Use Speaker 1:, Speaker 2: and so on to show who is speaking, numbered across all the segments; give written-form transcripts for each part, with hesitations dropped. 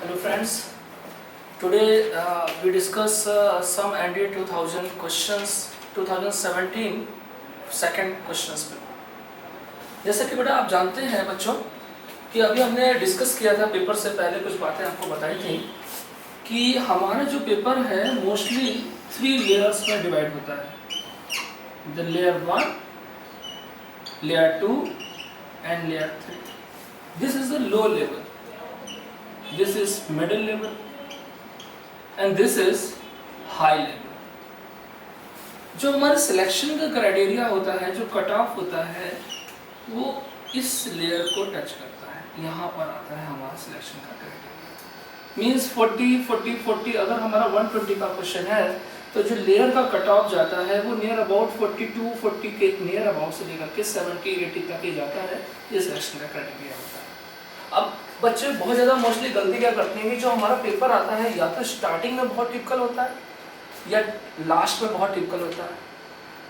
Speaker 1: Hello friends, today we discuss some NDA 2000 questions 2017 second questions पे। जैसा कि बेटा आप जानते हैं बच्चों कि अभी हमने डिस्कस किया था पेपर से पहले कुछ बातें आपको बताई थी कि हमारा जो पेपर है मोस्टली 3 लेयर्स में डिवाइड होता है, the layer 1, layer 2 and layer 3। This is the low level, this is middle level and this is high level। जो हमारे सिलेक्शन का क्राइटेरिया होता है, जो कट ऑफ होता है, वो इस लेयर को टच करता है, यहाँ पर आता है हमारा सिलेक्शन का क्राइटेरिया। मीन्स 40 अगर हमारा 120 का क्वेश्चन है तो जो लेयर का कट ऑफ जाता है वो नियर अबाउट 42-40 के नियर अबाउट से लेकर के 70-80 तक ही जाता है। ये सिलेक्शन का क्राइटेरिया होता है। अब बच्चे बहुत ज़्यादा मोस्टली गलती क्या करते हैं कि जो हमारा पेपर आता है या तो स्टार्टिंग में बहुत टिपिकल होता है या लास्ट में बहुत टिपिकल होता है,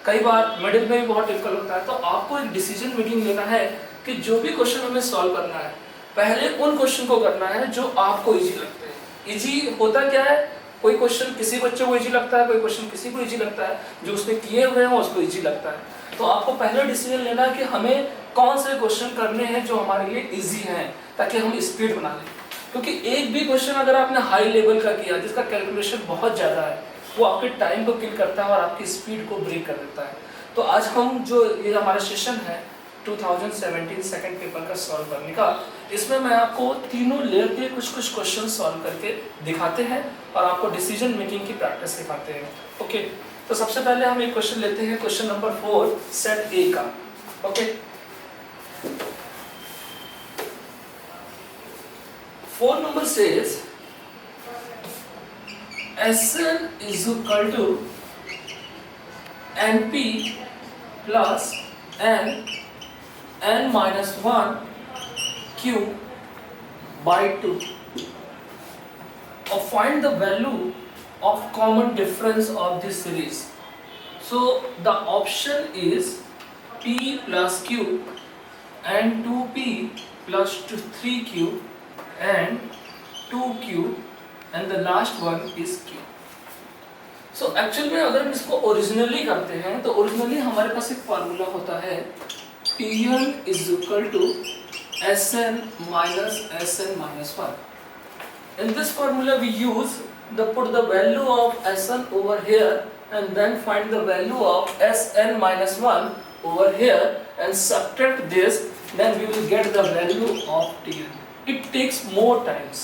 Speaker 1: कई बार मिडिल में भी बहुत टिपिकल होता है। तो आपको एक डिसीजन मेकिंग लेना है कि जो भी क्वेश्चन हमें सॉल्व करना है पहले उन क्वेश्चन को करना है जो आपको इजी लगते हैं। इजी होता क्या है, कोई क्वेश्चन किसी बच्चे को इजी लगता है, कोई क्वेश्चन किसी को इजी लगता है, जो उसने किए हुए हैं उसको इजी लगता है। तो आपको पहले डिसीजन लेना है कि हमें कौन से क्वेश्चन करने हैं जो हमारे लिए इजी हैं, ताकि हम स्पीड बना लें। क्योंकि एक भी क्वेश्चन अगर आपने हाई लेवल का किया जिसका कैलकुलेशन बहुत ज़्यादा है, वो आपके टाइम को किल करता है और आपकी स्पीड को ब्रेक कर देता है। तो आज हम जो ये हमारा सेशन है 2017 सेकंड पेपर का सॉल्व करने का, इसमें मैं आपको तीनों लेयर के कुछ क्वेश्चन सॉल्व करके दिखाते हैं और आपको डिसीजन मेकिंग की प्रैक्टिस सिखाते हैं। ओके, तो सबसे पहले हम एक क्वेश्चन लेते हैं, क्वेश्चन नंबर 4 सेट ए का। Okay, 4 number says Sn is equal to Np plus n minus 1 q by 2. Or find the value of common difference of this series. So the option is p plus q and 2p plus 3q and 2q and the last one is q. So actual में अगर हम इसको originally करते हैं तो originally हमारे पास एक formula होता है Pn is equal to Sn minus Sn minus 1. In this formula we use put the value of Sn over here and then find the value of Sn minus 1 over here and subtract this, then we will get the value of Tn. It takes more times,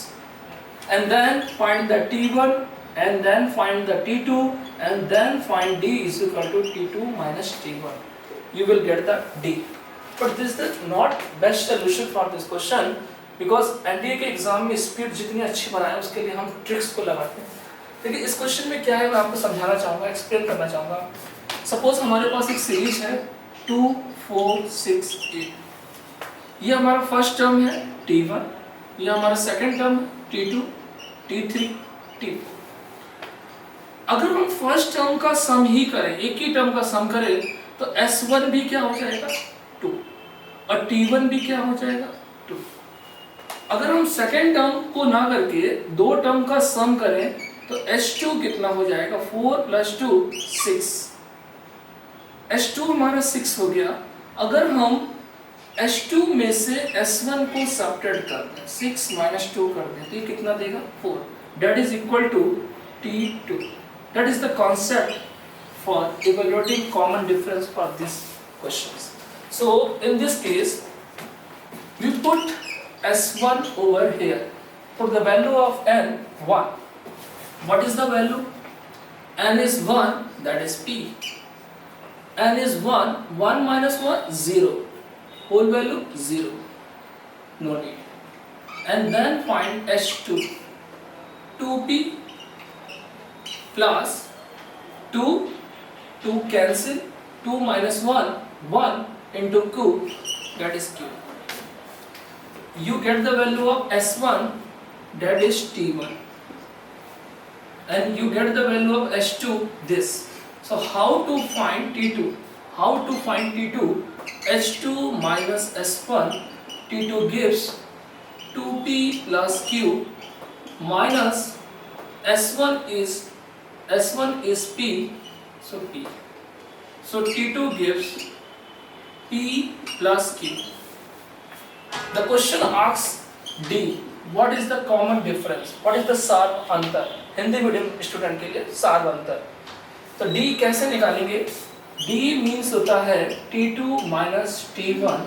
Speaker 1: and then find the T1 and then find the T2 and then find D is equal to T2 minus T1. You will get the D. But this is not best solution for this question because NDA के exam में speed जितनी अच्छी बनाए उसके लिए हम tricks को लगाते हैं। देखिए इस क्वेश्चन में क्या है, मैं आपको समझाना चाहूँगा, एक्सप्लेन करना चाहूँगा। सपोज हमारे पास एक सीरीज है 2, 4, 6, 8। ये हमारा फर्स्ट टर्म है T1, ये हमारा सेकंड टर्म है T2, T3, T4। अगर हम फर्स्ट टर्म का सम ही करें, एक ही टर्म का सम करें, तो S1 भी क्या हो जाएगा 2 और T1 भी क्या हो जाएगा 2। अगर हम सेकंड टर्म को ना करके दो टर्म का सम करें तो S2 कितना हो जाएगा 4 plus 2 6। S2 हमारा 6 हो गया। अगर हम S2 में से S1 को सब्ट्रैक्ट कर दें, 6 minus 2 कर दें, तो ये कितना देगा 4। That is equal to T2. That is the concept for evaluating common difference for these questions. So in this case, we put S1 over here. Put the value of n 1. What is the value? N is 1, that is P. N is 1, 1 minus 1, 0. Whole value 0, no need. And then find H2, 2p plus 2, 2 cancel, 2 minus 1, 1 into q, that is q. You get the value of S1, that is T1, and you get the value of H2, this. So how to find T2? How to find T2? H2 minus S1, T2 gives 2p plus q minus S1 is P, so P. So T2 gives P plus Q. The question asks D. What is the common difference? What is the सार अंतर? Hindi medium student के लिए सार अंतर. तो D कैसे निकालेंगे? D means होता है T2 minus T1.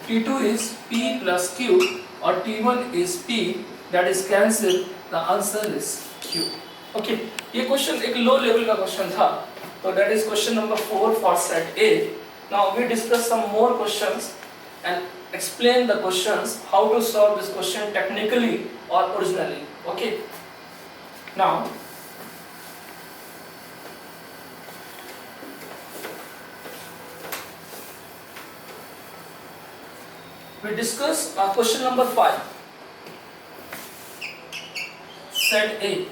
Speaker 1: T2 is P plus Q और T1 is P. That is cancel. The answer is Q. Okay. ये क्वेश्चन एक लो लेवल का क्वेश्चन था. तो that is question number 4 for set A. Now we discuss some more questions and explain the questions how to solve this question technically or originally. Okay. Now we discuss question number 5. Set A.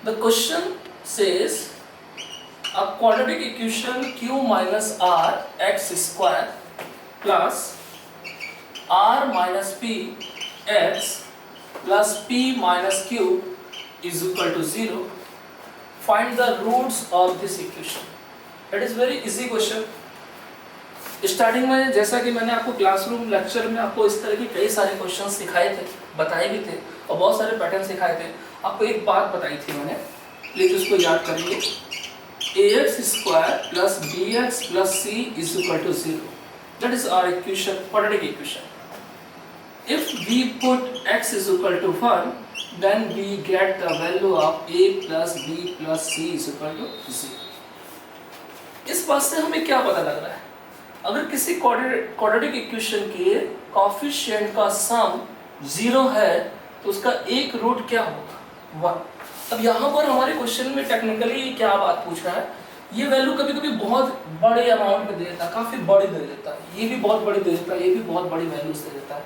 Speaker 1: The question says a quadratic equation q minus r x square plus r minus p x plus p minus q is equal to 0. Find the roots of this equation. That is very easy question. Starting में जैसा कि मैंने आपको classroom lecture में आपको इस तरह के कई सारे क्वेश्चन सिखाए थे, बताए भी थे और बहुत सारे पैटर्न सिखाए थे. आपको एक बात बताई थी मैंने, प्लीज उसको याद करिए. ax square plus bx plus c is equal to 0. That is our equation, quadratic equation. If we put x is equal to 1, then we get the value of a plus b plus c is equal to 0. इस बात से हमें क्या पता लग रहा है? अगर किसी क्वाड्रेटिक इक्वेशन के कोएफिशिएंट का सम 0 है तो उसका एक रूट क्या होगा? 1. अब यहाँ पर हमारे क्वेश्चन में टेक्निकली क्या बात पूछ रहा है, ये वैल्यू कभी कभी बहुत बड़े अमाउंट में दे देता है, काफ़ी बड़ी दे देता है, ये भी बहुत बड़ी दे देता है, ये भी बहुत बड़ी वैल्यूज दे देता है.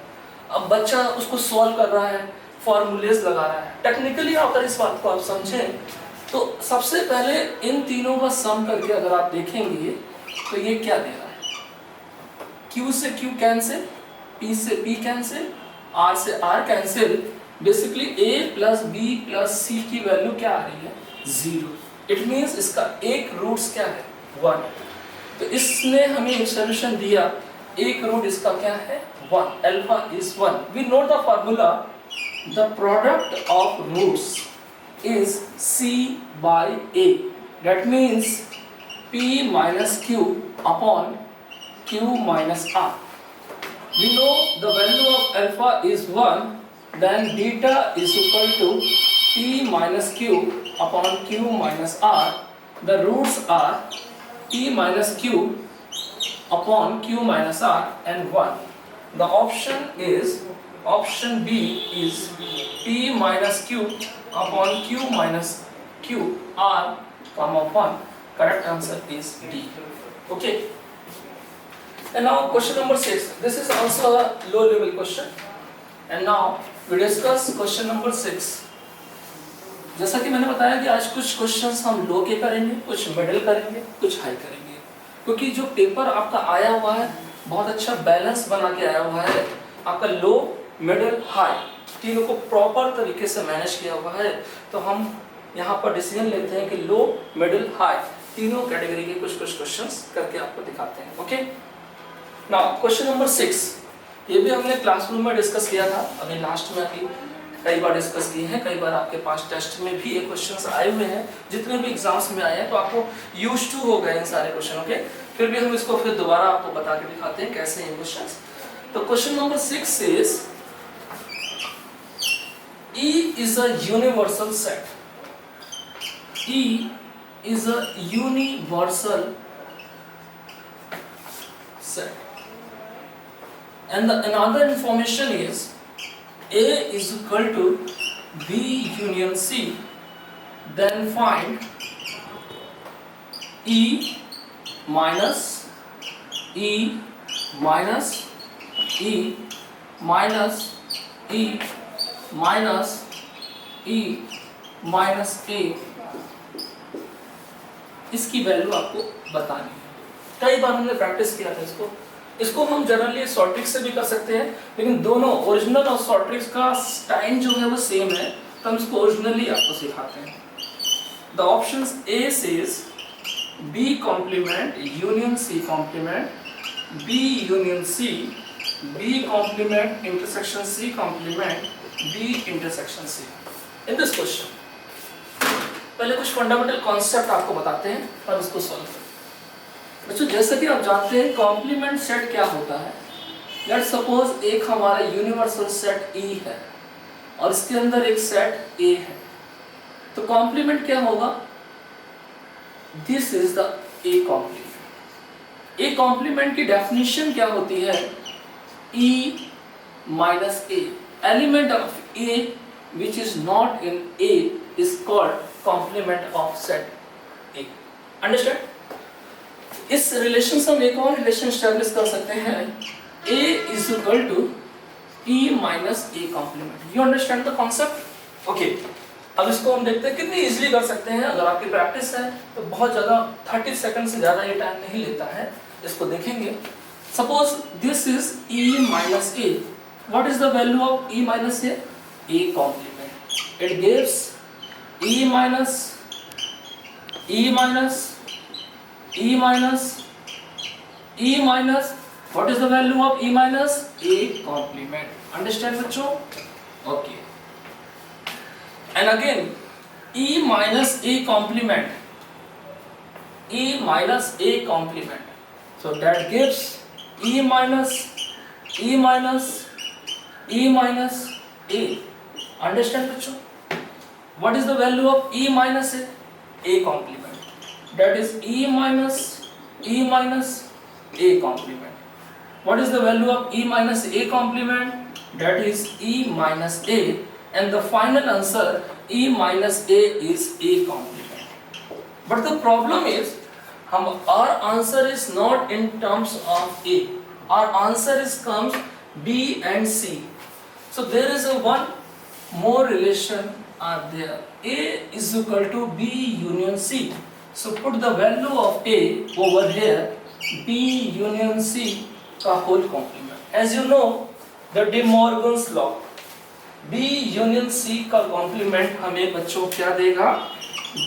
Speaker 1: अब बच्चा उसको सॉल्व कर रहा है, फॉर्मूलेज लगा रहा है. टेक्निकली अगर इस बात को आप समझें तो सबसे पहले इन तीनों का सम करके अगर आप देखेंगे तो ये क्या दे रहा है? Q से Q कैंसिल, P से P कैंसिल, R से R cancel. Basically A plus B plus C की वैल्यू क्या आ रही है? 0. इट मीन्स इसका एक रूट्स क्या है? 1. तो इसने हमें एक सोल्यूशन दिया, एक रूट इसका क्या है? 1. Alpha is 1. We note the formula, the product of roots is C by A. That means P minus Q upon Q minus R. We know the value of alpha is 1, then beta is equal to P minus Q upon Q minus R. The roots are P minus Q upon Q minus R and 1. The option B is P minus Q upon Q minus Q R, 1. Correct answer is D. Okay. And now question number 6. This is also a low level question. And now we discuss question number 6. जैसा कि मैंने बताया कि आज कुछ questions हम लो के करेंगे, कुछ मिडिल करेंगे, कुछ हाई करेंगे, क्योंकि जो पेपर आपका आया हुआ है बहुत अच्छा बैलेंस बना के आया हुआ है. आपका लो, मिडिल, हाई तीनों को प्रॉपर तरीके से मैनेज किया हुआ है. तो हम यहाँ पर डिसीजन लेते हैं कि लो, मिडिल, हाई तीनों कैटेगरी के कुछ क्वेश्चंस करके आपको दिखाते हैं. ओके. नाउ क्वेश्चन नंबर 6, ये भी हमने क्लासरूम में डिस्कस किया था, अभी लास्ट में अभी कई बार डिस्कस किए हैं, कई बार आपके पास टेस्ट में भी ये क्वेश्चंस आए हुए हैं, जितने भी एग्जाम्स में आए हैं तो आपको यूज्ड टू हो गए इन सारे क्वेश्चन. ओके. फिर भी हम इसको फिर दोबारा आपको बता के दिखाते हैं कैसे हैं क्वेश्चंस. तो question number 6 is E is a universal set. E is a universal set. And the another information is A is equal to B union C. Then find E minus E minus E minus E minus E minus A. इसकी value आपको बतानी है. कई बार हमने practice किया था इसको, इसको हम जनरली शॉर्ट ट्रिक से भी कर सकते हैं, लेकिन दोनों ओरिजिनल और शॉर्ट ट्रिक्स का टाइम जो है वो सेम है, तो हम इसको ओरिजिनली आपको सिखाते हैं। The options A says B complement union C complement, B union C, B complement intersection C complement, B intersection C. In this question पहले कुछ फंडामेंटल कॉन्सेप्ट आपको बताते हैं और इसको सॉल्व करते हैं। बच्चों जैसे कि आप जानते हैं कॉम्प्लीमेंट सेट क्या होता है। लेट्स सपोज एक हमारा यूनिवर्सल सेट E है और इसके अंदर एक सेट A है, तो कॉम्प्लीमेंट क्या होगा? This is the A complement. A complement की डेफिनेशन क्या होती है? E minus A, element of A which is not in A is called complement of set A. Understand? इस रिलेशन से हम एक और रिलेशन एस्टैब्लिश कर सकते हैं, A is equal to E minus A complement. You understand the concept? Okay. अब इसको हम देखते हैं कितनी इजीली कर सकते हैं। अगर आपकी प्रैक्टिस है तो बहुत ज़्यादा 30 सेकंड से ज़्यादा ये टाइम नहीं लेता है। इसको देखेंगे। Suppose this is E minus A. What is the value of E minus A? A complement. It gives E minus E minus E minus E minus. What is the value of E minus? A complement. Understand बच्चों? Okay. And again E minus A complement. E minus A complement. So that gives E minus E minus E minus A. Understand बच्चों? What is the value of E minus A? A complement. That is E minus A complement. What is the value of E minus A complement? That is E minus A, and the final answer E minus A is A complement. But the problem is, our answer is not in terms of A. Our answer is comes B and C. So there is a one more relation are there. A is equal to B union C. So put the value of A over here, B union C का whole complement. As you know, the De Morgan's law, B union C का complement हमें बच्चों क्या देगा?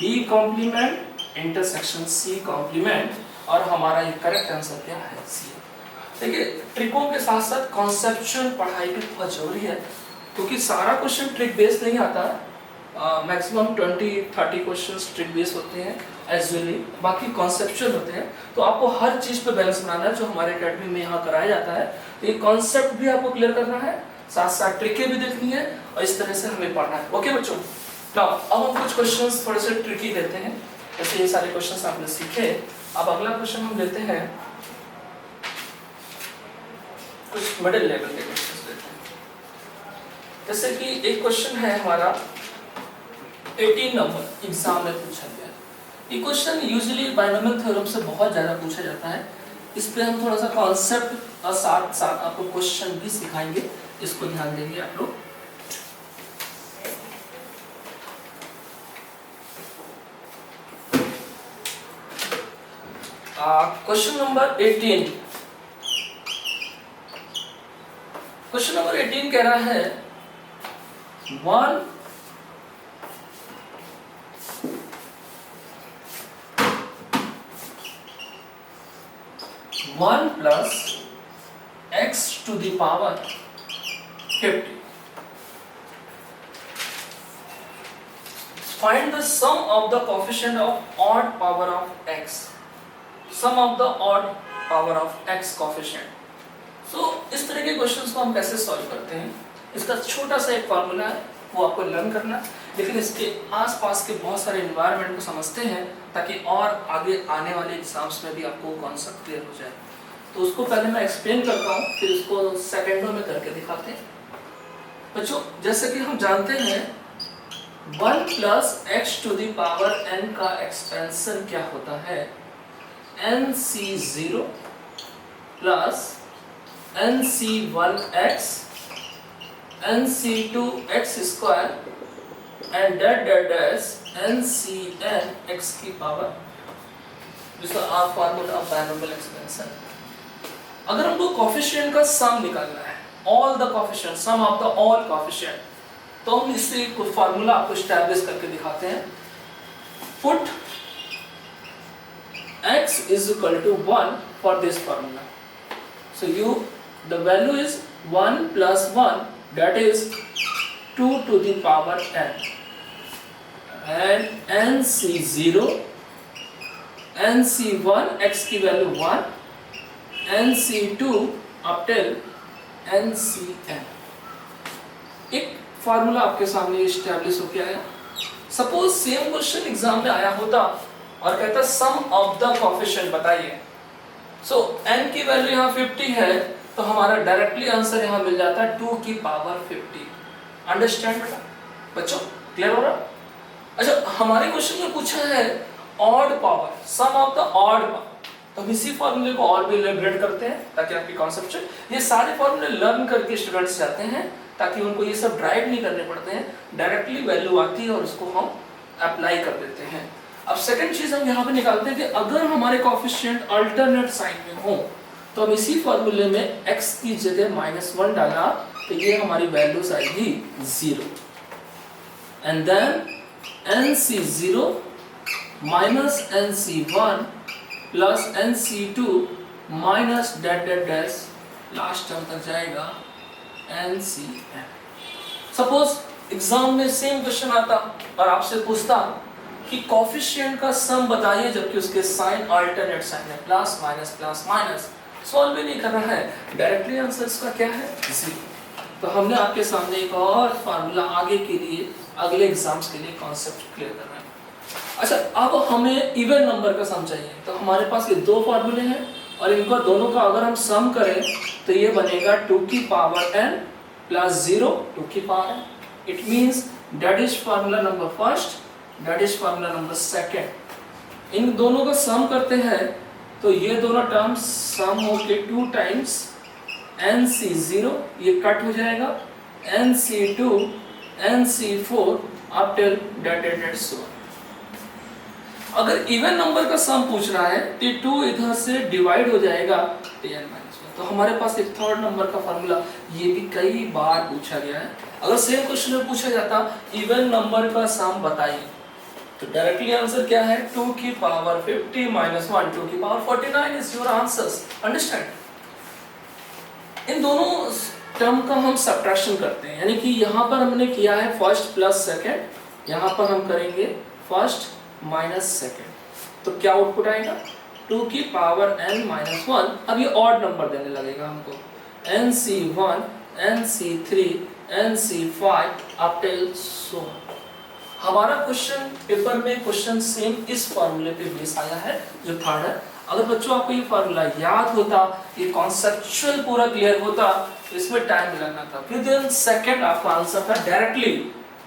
Speaker 1: B complement intersection C complement, और हमारा ये correct answer क्या है? C। देखिए ट्रिकों के साथ साथ कॉन्सेप्चुअल पढ़ाई भी बहुत जरूरी है, क्योंकि सारा क्वेश्चन ट्रिक बेस्ड नहीं आता है। मैक्सिमम 20-30 क्वेश्चंस ट्रिक बेस्ड होते हैं एजुअली, बाकी कॉन्सेप्चुअल होते हैं। तो आपको हर चीज़ पे बैलेंस बनाना है जो हमारे अकेडमी में यहाँ कराया जाता है। तो ये कॉन्सेप्ट भी आपको क्लियर करना है, साथ साथ ट्रिकें भी देखनी है, और इस तरह से हमें पढ़ना है। ओके बच्चों, अब हम कुछ क्वेश्चंस थोड़े से ट्रिकी लेते हैं। जैसे ये सारे क्वेश्चंस आपने सीखे। अब अगला क्वेश्चन हम लेते हैं, कुछ मिडिल लेवल के क्वेश्चंस लेते हैं। जैसे कि एक क्वेश्चन है हमारा 18 नंबर एग्जाम में पूछा गया। ये क्वेश्चन यूजुअली बाइनोमियल थ्योरम से बहुत ज़्यादा पूछा जाता है। इस पे हम थोड़ा सा कॉन्सेप्ट और साथ साथ आपको क्वेश्चन भी सिखाएंगे, इसको ध्यान देंगे आप लोग। Question number 18। क्वेश्चन नंबर 18 कह रहा है 1 plus x to the power 50. Find the sum of the coefficient of odd power of x. Sum of the odd power of x coefficient. So इस तरह के क्वेश्चंस को हम कैसे सॉल्व करते हैं, इसका छोटा सा एक फॉर्मूला है, वो आपको लर्न करना है, लेकिन इसके आसपास के बहुत सारे एनवायरनमेंट को समझते हैं ताकि और आगे आने वाले एग्जाम्स में भी आपको कॉन्सेप्ट क्लियर हो जाए। तो उसको पहले मैं एक्सप्लेन करता हूँ, फिर उसको सेकेंडों में करके दिखाते हैं। बच्चों जैसे कि हम जानते हैं 1 plus x to the power n का एक्सपेंशन क्या होता है? nc0 plus nc1x nc2x square and dash ncn x की पावर, जिसका आप फार्मूला ऑफ बाइनोमियल एक्सपेंशन। अगर हमको कोफिशिएंट का सम निकालना है, all the coefficient, sum of the all coefficient, तो हम इससे कुछ फार्मूला आपको एस्टैब्लिश करके दिखाते हैं। Put x is equal to 1 for this formula. So the value is 1 plus 1, that is 2 to the power n, and nc0, nc1, x की value 1, nc2 up till ncn। एक फार्मूला आपके सामने establish हो गया है। सपोज सेम क्वेश्चन एग्जाम में आया होता और कहता सम ऑफ द कोफिशिएंट बताइए। सो n की वैल्यू यहाँ 50 है, तो हमारा डायरेक्टली आंसर यहाँ मिल जाता है 2 की पावर 50। अंडरस्टैंड बच्चों, क्लियर हो रहा? अच्छा, हमारे क्वेश्चन में पूछा है odd power, sum of the odd power, तो हम इसी फॉर्मूले को और भी इलैबोरेट करते हैं ताकि आपकी कॉन्सेप्चुअल, ये सारे फॉर्मूले लर्न करके स्टूडेंट्स जाते हैं ताकि उनको ये सब ड्राइव नहीं करने पड़ते हैं, डायरेक्टली वैल्यू आती है और उसको हम अप्लाई कर देते हैं। अब सेकंड चीज हम यहाँ पे निकालते हैं कि अगर हमारे कोफिशिएंट अल्टरनेट साइन में हो तो हम इसी फॉर्मूले में x की जगह -1 डाला तो ये हमारी वैल्यूज आएगी 0, and then nc0 minus nc1 plus nc2 minus dot dot dash last term तक जाएगा ncn। सपोज एग्जाम में सेम क्वेश्चन आता और आपसे पूछता कि कोफिशिएंट का सम बताइए जबकि उसके साइन अल्टरनेट साइन है, प्लस माइनस, सॉल्व भी नहीं कर रहा है, डायरेक्टली आंसर इसका क्या है 0। तो हमने आपके सामने एक और फार्मूला आगे के लिए, अगले एग्जाम्स के लिए कॉन्सेप्ट क्लियर कर रहे हैं। अच्छा, अब हमें इवन नंबर का सम चाहिए, तो हमारे पास ये दो फार्मूले हैं और इनको दोनों का अगर हम सम करें तो ये बनेगा 2 की पावर n प्लस 0 2 की power n। It means that is formula number first, that is formula number second. इन दोनों का सम करते हैं तो ये दोनों टर्म्स सम होके 2 टाइम्स nc0, ये कट हो जाएगा, nc2, nc4 up till date सो। अगर इवन नंबर का सम पूछ रहा है तो 2 इधर से डिवाइड हो जाएगा तो n -1। तो हमारे पास एक थर्ड नंबर का फार्मूला, ये भी कई बार पूछा गया है। अगर सेम क्वेश्चन में पूछा जाता इवन नंबर का सम बताइए तो डायरेक्टली आंसर क्या है 2 की पावर 50 माइनस 1 2 की power 49 is your answers. Understand? इन दोनों टर्म का हम सब्ट्रैक्शन करते हैं, यानी कि यहाँ पर हमने किया है फर्स्ट प्लस सेकेंड, यहाँ पर हम करेंगे फर्स्ट माइनस सेकेंड, तो क्या आउटपुट आएगा 2 की पावर n माइनस 1। अब ये ऑड नंबर देने लगेगा हमको, nc1, nc3, nc5 up till सो। हमारा क्वेश्चन पेपर में क्वेश्चन सेम इस फॉर्मूले पे बेस आया है जो थर्ड है। अगर बच्चों आपको ये फॉर्मूला याद होता, ये कॉन्सेप्चुअल पूरा क्लियर होता, तो इसमें टाइम लगना था, विद इन सेकंड आपका आंसर था, डायरेक्टली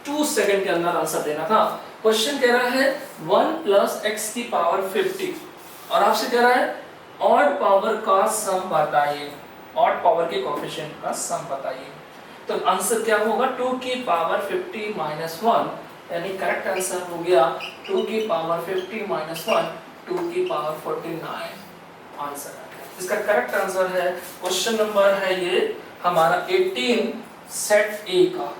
Speaker 1: 2 सेकंड के अंदर आंसर देना था। क्वेश्चन कह रहा है 1 प्लस x की पावर 50 और आपसे कह रहा है ऑड पावर का सम बताइए, ऑड पावर के कोफिशिएंट का सम बताइए। तो आंसर क्या होगा 2 की पावर 50 माइनस 1, यानी करेक्ट आंसर हो गया 2 की पावर 50 माइनस 1 2 की पावर 49 आंसर है। इसका करेक्ट आंसर है, क्वेश्चन नंबर है ये हमारा 18 सेट ए का,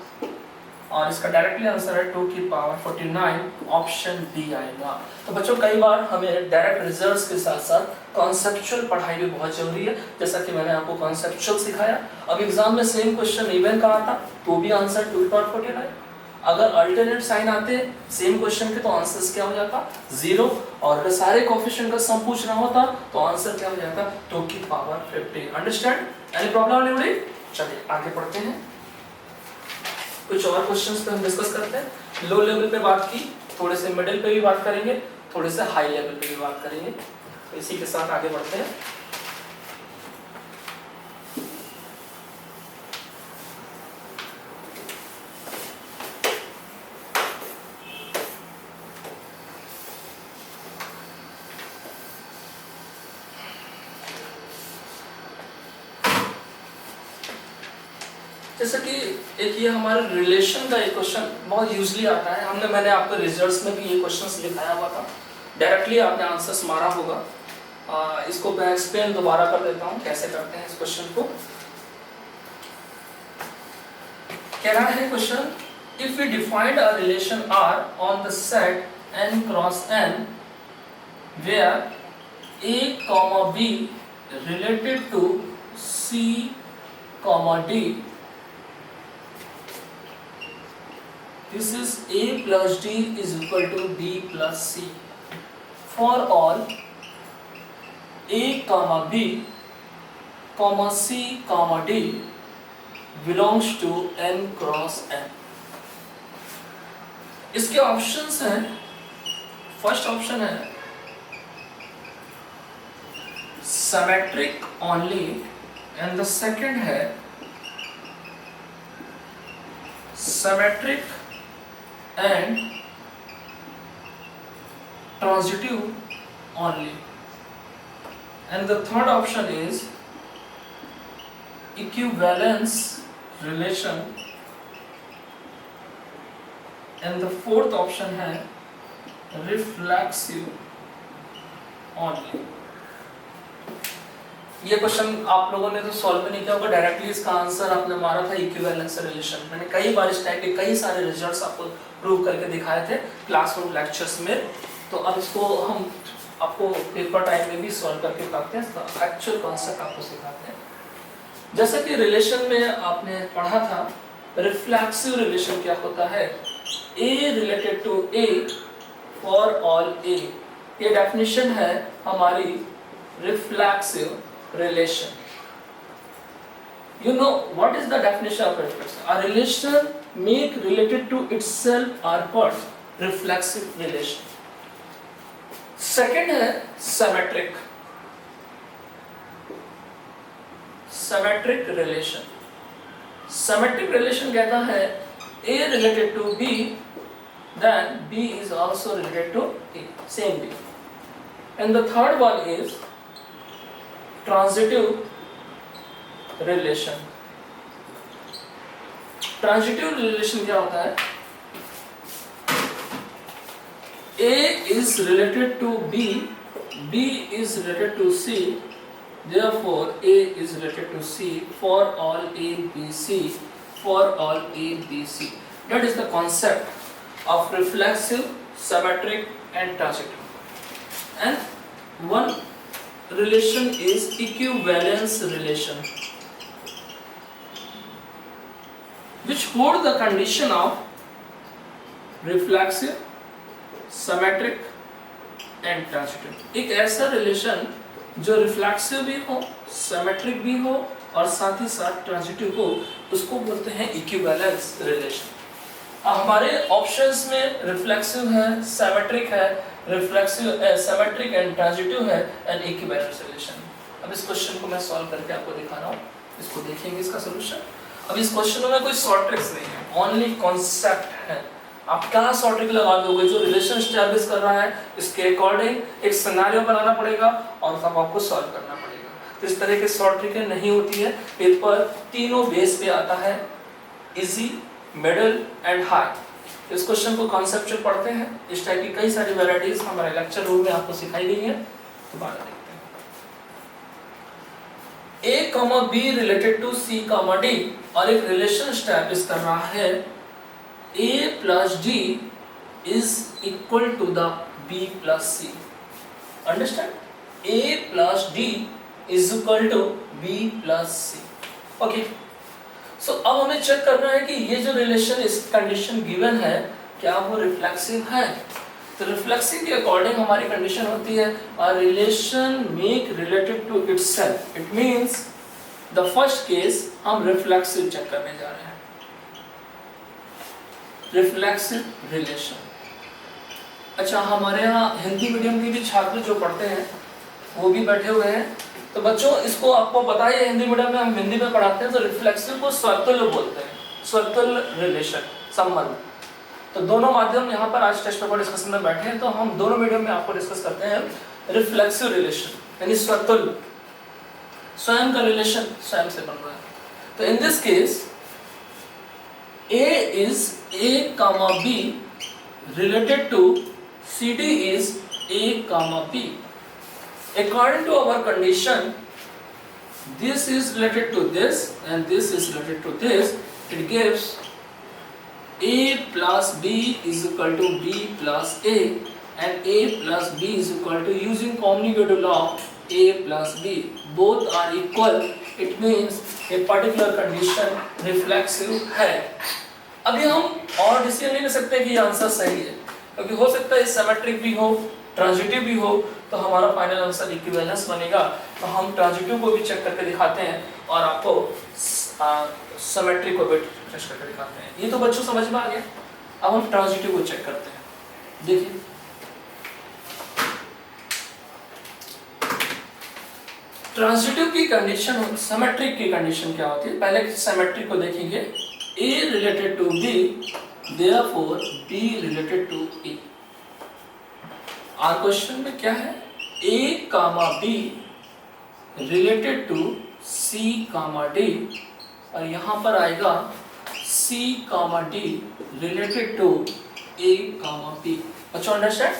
Speaker 1: और इसका डायरेक्टली आंसर है 2 की पावर 49, ऑप्शन बी आएगा। तो बच्चों कई बार हमें डायरेक्ट रिजल्ट्स के साथ साथ कॉन्सेप्चुअल पढ़ाई भी बहुत जरूरी है, जैसा कि मैंने आपको कॉन्सेप्चुअल सिखाया। अब एग्जाम में सेम क्वेश्चन इवन का आता तो भी आंसर 2 की पावर 49, अगर अल्टरनेट साइन आते सेम क्वेश्चन के तो आंसर क्या हो जाता 0, और अगर सारे कोफिशिएंट का सम पूछना होता तो आंसर क्या हो जाता 2 की पावर 50। अंडरस्टैंड? एनी प्रॉब्लम नहीं? चलिए आगे पढ़ते हैं, कुछ और क्वेश्चंस पे हम डिस्कस करते हैं। लो लेवल पे बात की, थोड़े से मिडिल पे भी बात करेंगे, थोड़े से हाई लेवल पे भी बात करेंगे, तो इसी के साथ आगे बढ़ते हैं। जैसे कि एक ये हमारे रिलेशन का एक क्वेश्चन बहुत यूजली आता है, मैंने आपको रिजल्ट्स में भी ये क्वेश्चन लिखाया हुआ था, डायरेक्टली आपने आंसर्स मारा होगा। इसको मैं एक्सप्लेन दोबारा कर देता हूँ कैसे करते हैं इस क्वेश्चन को। कह रहा है question, if we defined a relation R on the set n cross n where A, B related to C, D, this is A plus D is equal to B plus C for all A, B, C, D belongs to n cross n। इसके options हैं, first option है symmetric only and the second है symmetric and transitive only, and the third option is equivalence relation, and the fourth option है reflexive only। ये question आप लोगों ने तो सॉल्व भी नहीं किया होगा, डायरेक्टली इसका आंसर आपने मारा था इक्विवेलेंस रिलेशन। मैंने कई बार इस टाइप के कई सारे रिजल्ट्स आपको प्रूव करके दिखाए थे क्लासरूम लेक्चर्स में। तो अब इसको हम आपको पेपर टाइम में भी सॉल्व करके दिखाते हैं, इसका एक्चुअल कॉन्सेप्ट आपको सिखाते हैं। जैसे कि रिलेशन में आपने पढ़ा था, रिफ्लेक्सिव रिलेशन क्या होता है, A related to A for all A, ये डेफिनेशन है हमारी reflexive relation। You know what is the definition of reflexive? A relation make related to itself are called reflexive relation। Second है symmetric, symmetric relation। Symmetric relation कहता है A related to B, then B is also related to A, same B। And the third one is transitive relation। transitive relation क्या होता है, A is related to B, B is related to C, therefore A is related to C for all A, B, C, for all A, B, C। That is the concept of reflexive, symmetric and transitive। And one relation is equivalence relation, which hold the condition of reflexive, symmetric and transitive। एक ऐसा relation जो reflexive भी हो, symmetric भी हो और साथ ही साथ ट्रांजिटिव हो, उसको बोलते हैं इक्विवेलेंस रिलेशन। हमारे ऑप्शंस में रिफ्लेक्सिव है, सिमेट्रिक है, रिफ्लेक्सिव सिमेट्रिक एंड ट्रांजिटिव है एंड इक्विवेलेंस रिलेशन। अब इस क्वेश्चन को मैं सॉल्व करके आपको दिखा रहा हूँ, इसको देखेंगे इसका सॉल्यूशन। अब इस क्वेश्चन में कोई शॉर्ट ट्रिक्स नहीं है, ओनली कॉन्सेप्ट है। आप क्या शॉर्ट ट्रिक लगा दोगे, जो रिलेशन एस्टैब्लिश कर रहा है इसके अकॉर्डिंग एक सिनेरियो बनाना पड़ेगा और तब आपको सॉल्व करना पड़ेगा। तो इस तरह के शॉर्ट ट्रिकें नहीं होती है, पेपर तीनों बेस पे आता है, इजी, मिडिल एंड हाई। इस क्वेश्चन को कॉन्सेप्चुअल पढ़ते हैं, इस टाइप की कई सारी वैरायटीज हमारे लेक्चर रूम में आपको सिखाई गई है। दोबारा देखते हैं, A, B related to C, D और एक रिलेशन एस्टैब्लिश कर रहा है A plus D is equal to the B plus C। Understand? A plus D is equal to B plus C। Okay। So अब हमें चेक करना है कि ये जो रिलेशन इस कंडीशन गिवन है क्या वो रिफ्लेक्सिव है। तो रिफ्लेक्सिव के अकॉर्डिंग हमारी कंडीशन होती है a relation make related to itself। It means the first case हम रिफ्लेक्सिव चेक करने जा रहे हैं, रिफ्लेक्सिव रिलेशन। अच्छा, हमारे यहाँ हिंदी मीडियम के भी छात्र जो पढ़ते हैं वो भी बैठे हुए हैं, तो बच्चों इसको आपको पता ही है, हिंदी मीडियम में हम हिंदी में पढ़ाते हैं तो रिफ्लेक्सिव को स्वतुल्य बोलते हैं, स्वतुल्य रिलेशन, संबंध। तो दोनों माध्यम यहाँ पर आज टेस्ट पेपर डिस्कशन में बैठे हैं, तो हम दोनों मीडियम में आपको डिस्कस करते हैं रिफ्लेक्सिव रिलेशन, यानी स्वतुल्य, स्वयं का रिलेशन स्वयं से बन रहा है। तो in this case A is A, B related to CD is A, B। according to our condition, this is related to this and this is related to this. It gives a plus b is equal to b plus a, and a plus b is equal to, using commutative law, a plus b. Both are equal. It means a particular condition reflexive है. अभी हम और decision नहीं ले सकते कि ये answer सही है, क्योंकि हो सकता है सिमेट्रिक भी हो, ट्रांजिटिव भी हो, तो हमारा फाइनल आंसर इक्विवेलेंस बनेगा. तो हम ट्रांजिटिव को भी चेक करके दिखाते हैं और आपको सिमेट्रिक को भी चेक करके दिखाते हैं. ये तो बच्चों समझ में आ गया. अब हम ट्रांजिटिव को चेक करते हैं. देखिए ट्रांजिटिव की कंडीशन, सिमेट्रिक की कंडीशन क्या होती है. पहले सिमेट्रिक को देखेंगे. A related to B, therefore B related to A. Our question में क्या है? A comma B related to C comma D, और यहाँ पर आएगा C comma D related to A comma B. अच्छा अंडरस्टैंड.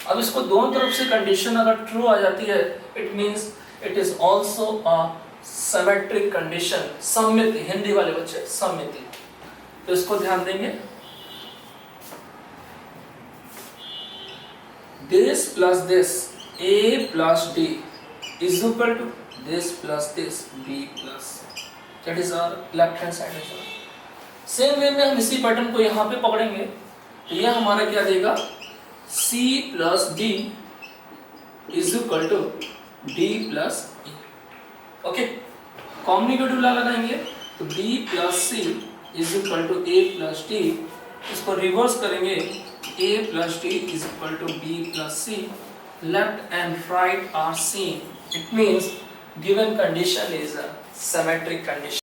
Speaker 1: अब इसको दोनों तरफ से कंडीशन अगर ट्रू आ जाती है, it means it is also a symmetric condition. सममिति, हिंदी वाले बच्चे सममिति, तो इसको ध्यान देंगे. This plus this a plus d is equal to this plus this b plus, that is our left hand side. Same way में हम इसी पैटर्न को यहाँ पे पकड़ेंगे, तो यह हमारा क्या देगा, c plus d is equal to d plus e. Okay, communicative law लगाएंगे, तो b plus c is equal to a plus d. इसको रिवर्स करेंगे, a plus d is equal to b plus c. Left and right are same. It means given condition is a symmetric condition.